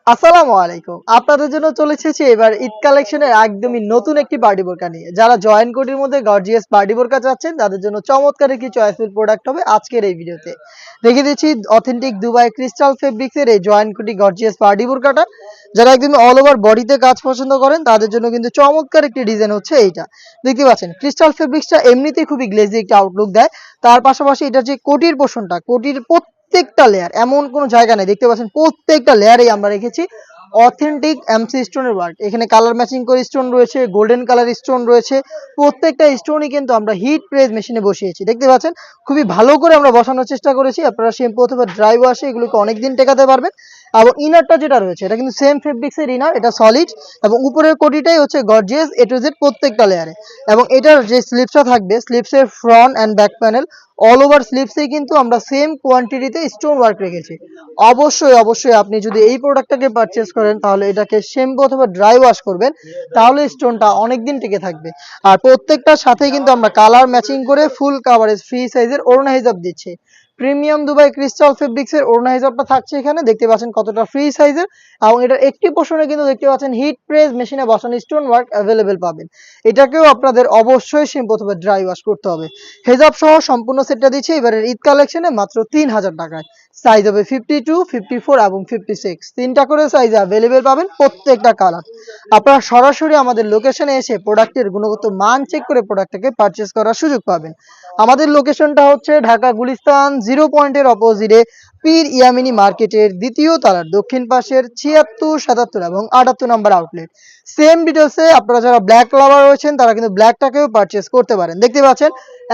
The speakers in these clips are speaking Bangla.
আসসালামু আলাইকুম। আপনাদের জন্য চলে এসেছি এবার ঈদ কালেকশনের একদমই নতুন একটি পার্টি বোরকা নিয়ে। যারা জয়েন কোটির মধ্যে গর্জিয়াস পার্টি বোরকা চাচ্ছেন তাদের জন্য চমৎকার একটি চয়েসফুল প্রোডাক্ট হবে আজকের এই ভিডিওতে। দেখিয়ে দিচ্ছি অথেন্টিক দুবাই ক্রিস্টাল ফেব্রিক্স এর এই জয়েন কোটি গর্জিয়াস পার্টি বোরকাটা। যারা একদমই অল ওভার বডিতে কাজ পছন্দ করেন তাদের জন্য কিন্তু চমৎকার একটি ডিজাইন হচ্ছে এইটা। দেখতে পাচ্ছেন ক্রিস্টাল ফেব্রিক্সটা এমনিতেই খুবই গ্লেজি একটা আউটলুক দেয়। তার পাশাপাশি এটার যে কোটির পোরশনটা, কোটির প্রত্যেকটা লেয়ার এমন কোনো জায়গা নেই, দেখতে পাচ্ছেন প্রত্যেকটা লেয়ারেই আমরা রেখেছি অথেন্টিক এমসি স্টোনের ওয়ার্ক। এখানে কালার ম্যাচিং করে স্টোন রয়েছে, গোল্ডেন কালার স্টোন রয়েছে। প্রত্যেকটা স্টোনই কিন্তু আমরা হিট প্রেস মেশিনে বসিয়েছি, দেখতে পাচ্ছেন খুবই ভালো করে আমরা বসানোর চেষ্টা করেছি। আপনারা শ্যাম্পু অথবা ড্রাই ওয়াশে এগুলোকে অনেকদিন টেকাতে পারবেন। এবং ইনারটা যেটা রয়েছে এটা কিন্তু সেম ফেব্রিক্সের ইনার, এটা সলিড এবং উপরের কোটিটাই হচ্ছে গর্জিয়াস এ টু জেড প্রত্যেকটা লেয়ারে। এবং এটার যে স্লিপসটা থাকবে, স্লিপসের front and back panel all over স্লিপসে কিন্তু আমরা সেম কোয়ান্টিটিতে স্টোন ওয়ার্ক রেখেছি। অবশ্যই আপনি যদি এই প্রোডাক্টটাকে পারচেস করেন তাহলে এটাকে শ্যাম্পু অথবা ড্রাই ওয়াশ করবেন, তাহলে স্টোনটা অনেকদিন টিকে থাকবে। আর প্রত্যেকটার সাথেই কিন্তু আমরা কালার ম্যাচিং করে ফুল কাভারেজ ফ্রি সাইজের ওড়না হিজাব দিচ্ছি। প্রিমিয়াম দুবাই ক্রিস্টাল ফেব্রিক্সের ওড়না হিজাবটা থাকছে এখানে, দেখতে পাচ্ছেন কতটা ফ্রি সাইজের। এবং এটার একটি পোর্শনে কিন্তু দেখতে পাচ্ছেন হিট প্রেস মেশিনে বসানো স্টোন ওয়ার্ক অ্যাভেলেবেল পাবেন। এটাকেও আপনাদের অবশ্যই শ্যাম্পু অথবা ড্রাই ওয়াশ করতে হবে। হেজাব সহ সম্পূর্ণ সেটটা দিচ্ছে এবারের ঈদ কালেকশনে মাত্র 3000 টাকায়। সাইজ হবে 52, 54 এবং 56, তিনটা করে সাইজ অ্যাভেলেবেল পাবেন, প্রত্যেকটা কালার। আপনারা সরাসরি আমাদের লোকেশনে এসে প্রোডাক্টের গুণগত মান চেক করে প্রোডাক্টটাকে পারচেস করার সুযোগ পাবেন। আমাদের লোকেশনটা হচ্ছে ঢাকা গুলিস্তান 0 পয়েন্টের অপোজিটে পীর ইয়ামিনী মার্কেটের দ্বিতীয় তলার দক্ষিণ পাশের 76, 77 এবং 78 নম্বর আউটলেট। সেম ডিটেলসে আপনারা যারা ব্ল্যাক লাভার রয়েছেন তারা কিন্তু ব্ল্যাকটাকেও পারচেস করতে পারেন। দেখতে পাচ্ছেন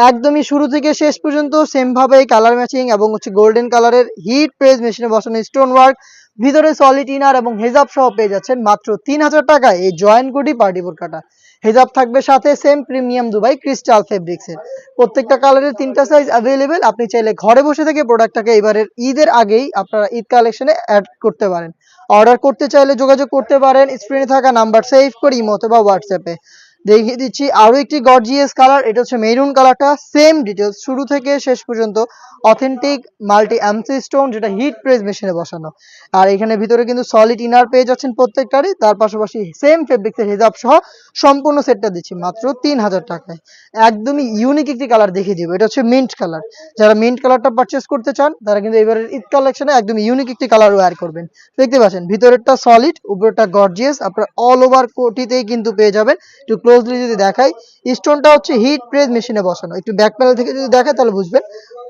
একদমই শুরু থেকে শেষ পর্যন্ত সেম ভাবেই কালার ম্যাচিং এবং হচ্ছে গোল্ডেন কালারের হিট প্রেস মেশিনে বসানো স্টোন ওয়ার্ক, ভিতরে সলিড ইনার এবং হেজাব সহ পেয়ে যাচ্ছেন মাত্র 3000 টাকায় এই জয়েন্ট কোটি পার্টি বোরকাটা। হেজাব থাকবে সাথে সেম প্রিমিয়াম দুবাই ক্রিস্টাল ফেব্রিক্সের। প্রত্যেকটা কালারের তিনটা সাইজ অ্যাভেলেবেল। আপনি চাইলে ঘরে বসে থেকে প্রোডাক্টটাকে এবারের ঈদের আগেই আপনারা ঈদ কালেকশনে অ্যাড করতে পারেন। অর্ডার করতে চাইলে যোগাযোগ করতে পারেন স্ক্রিনে থাকা নাম্বার সেভ করে ইমো অথবা হোয়াটসঅ্যাপে। দেখিয়ে দিচ্ছি আরো একটি গর্জিয়াস কালার, এটা হচ্ছে মেরুন কালারটা। সেম ডিটেলস শুরু থেকে শেষ পর্যন্ত অথেন্টিক মাল্টি এমসি স্টোন, যেটা হিট প্রেস মেশিনে বসানো। আর এখানে ভিতরে কিন্তু সলিড ইনার পেয়ে যাচ্ছেন প্রত্যেকটারই। তার পাশাপাশি সেম ফেব্রিক্সের হিজাব সহ সম্পূর্ণ সেটটা দিচ্ছি মাত্র 3000 টাকায়। একদমই ইউনিক একটি কালার দেখিয়ে দিব, এটা হচ্ছে মিন্ট কালার। যারা মিন্ট কালারটা পারচেস করতে চান তারা কিন্তু এবারের ঈদ কালেকশনে একদম ইউনিক একটি কালার ওয়্যার করবেন। দেখতে পাচ্ছেন ভিতরেরটা সলিড, উপরেরটা গর্জিয়াস। আপনারা অল ওভার কোটিতেই কিন্তু পেয়ে যাবেন। একটু ক্লোজলি যদি দেখাই, স্টোনটা হচ্ছে হিট প্রেস মেশিনে বসানো। একটু ব্যাক প্যানেল থেকে যদি দেখায় তাহলে বুঝবেন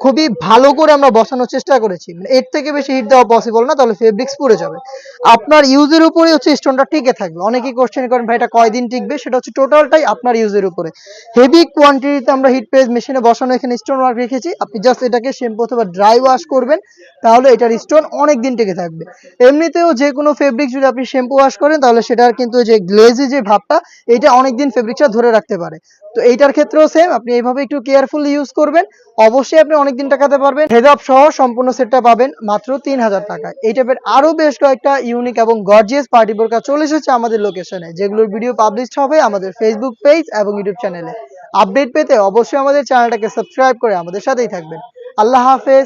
খুবই ভালো করে আমরা বসানোর চেষ্টা করেছি। মানে এর থেকে বেশি হিট দেওয়া পসিবল না, তাহলে ফেব্রিক্স পুড়ে যাবে। আপনার ইউজের উপরে হচ্ছে স্টোনটা টিকে থাকবে। অনেকেই কোশ্চেন করেন ভাই এটা কয়দিন টিকবে, সেটা হচ্ছে টোটালটাই আপনার ইউজের উপরে। হেভি কোয়ান্টিটিতে আমরা হিট প্রেস মেশিনে বসানো এখানে স্টোন ওয়ার্ক রেখেছি। আপনি জাস্ট এটাকে শ্যাম্পু অথবা ড্রাই ওয়াশ করবেন, তাহলে এটার স্টোন অনেক দিন টিকে থাকবে। এমনিতেও যে কোনো ফেব্রিক যদি আপনি শ্যাম্পু ওয়াশ করেন তাহলে সেটার কিন্তু যে গ্লেজি যে ভাবটা, এটা অনেকদিন ফেব্রিকটা ধরে রাখতে পারে। তো এইটার ক্ষেত্রেও সেম, আপনি এইভাবে একটু কেয়ারফুলি ইউজ করবেন, অবশ্যই আপনি অনেকদিন টাকাতে পারবেন। হেজাব সহ সম্পূর্ণ সেটটা পাবেন মাত্র 3000 টাকায়। এই টাইপের আরো বেশ কয়েকটা ইউনিক এবং গর্জিয়াস পার্টি বোরকা চলে এসেছে আমাদের লোকেশনে, যেগুলোর ভিডিও পাবলিশ হবে আমাদের ফেসবুক পেজ এবং ইউটিউব চ্যানেলে। আপডেট পেতে অবশ্যই আমাদের চ্যানেলটাকে সাবস্ক্রাইব করে আমাদের সাথেই থাকবেন। আল্লাহ হাফেজ।